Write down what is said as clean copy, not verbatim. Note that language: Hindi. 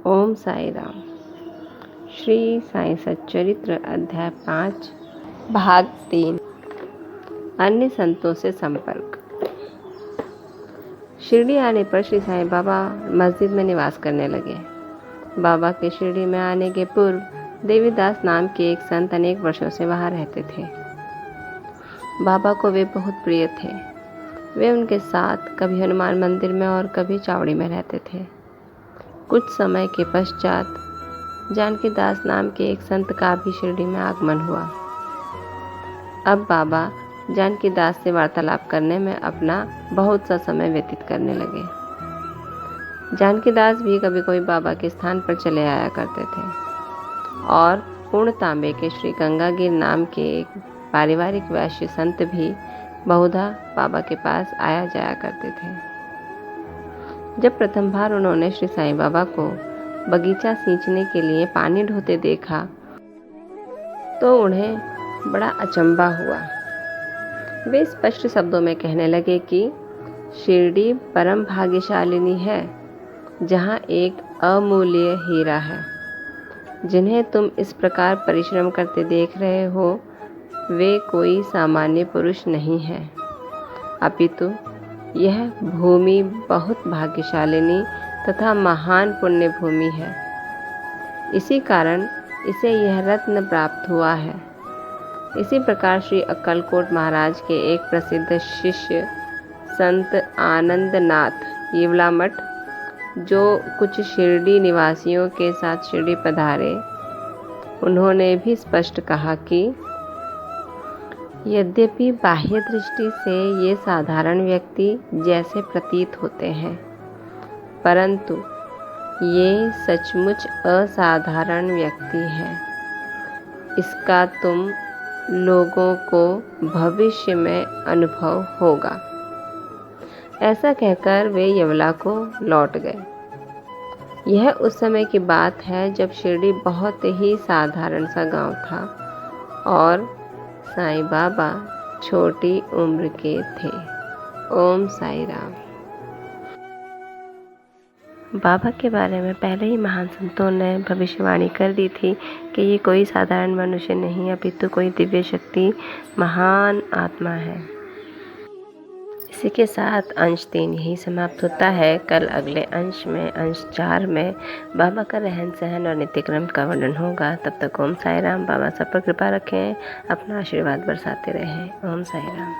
ओम साई राम। श्री साई सच्चरित्र अध्याय 5 भाग 3 अन्य संतों से संपर्क। शिरडी आने पर श्री साईं बाबा मस्जिद में निवास करने लगे। बाबा के शिरडी में आने के पूर्व देवीदास नाम के एक संत अनेक वर्षों से वहां रहते थे। बाबा को वे बहुत प्रिय थे। वे उनके साथ कभी हनुमान मंदिर में और कभी चावड़ी में रहते थे। कुछ समय के पश्चात जानकीदास नाम के एक संत का भी शिरडी में आगमन हुआ। अब बाबा जानकीदास से वार्तालाप करने में अपना बहुत सा समय व्यतीत करने लगे। जानकीदास भी कभी कभी बाबा के स्थान पर चले आया करते थे और पूर्ण तांबे के श्री गंगागिर नाम के एक पारिवारिक वैश्य संत भी बहुधा बाबा के पास आया जाया करते थे। जब प्रथम बार उन्होंने श्री साईं बाबा को बगीचा सींचने के लिए पानी ढोते देखा तो उन्हें बड़ा अचंभा हुआ। वे स्पष्ट शब्दों में कहने लगे कि शिरडी परम भाग्यशालिनी है, जहाँ एक अमूल्य हीरा है। जिन्हें तुम इस प्रकार परिश्रम करते देख रहे हो, वे कोई सामान्य पुरुष नहीं है, अपितु यह भूमि बहुत भाग्यशालिनी तथा महान पुण्य भूमि है। इसी कारण इसे यह रत्न प्राप्त हुआ है। इसी प्रकार श्री अक्कलकोट महाराज के एक प्रसिद्ध शिष्य संत आनंदनाथ येवलामठ, जो कुछ शिरडी निवासियों के साथ शिरडी पधारे, उन्होंने भी स्पष्ट कहा कि यद्यपि बाह्य दृष्टि से ये साधारण व्यक्ति जैसे प्रतीत होते हैं, परंतु ये सचमुच असाधारण व्यक्ति है। इसका तुम लोगों को भविष्य में अनुभव होगा। ऐसा कहकर वे येवला को लौट गए। यह उस समय की बात है जब शिरडी बहुत ही साधारण सा गांव था और साईं बाबा छोटी उम्र के थे। ओम साई राम। बाबा के बारे में पहले ही महान संतों ने भविष्यवाणी कर दी थी कि ये कोई साधारण मनुष्य नहीं, अपितु कोई दिव्य शक्ति महान आत्मा है। इसी के साथ अंश 3 यही समाप्त होता है। कल अगले अंश में, अंश 4 में बाबा का रहन सहन और नित्यक्रम का वर्णन होगा। तब तक ओम साई राम। बाबा सब पर कृपा रखें, अपना आशीर्वाद बरसाते रहें। ओम साई राम।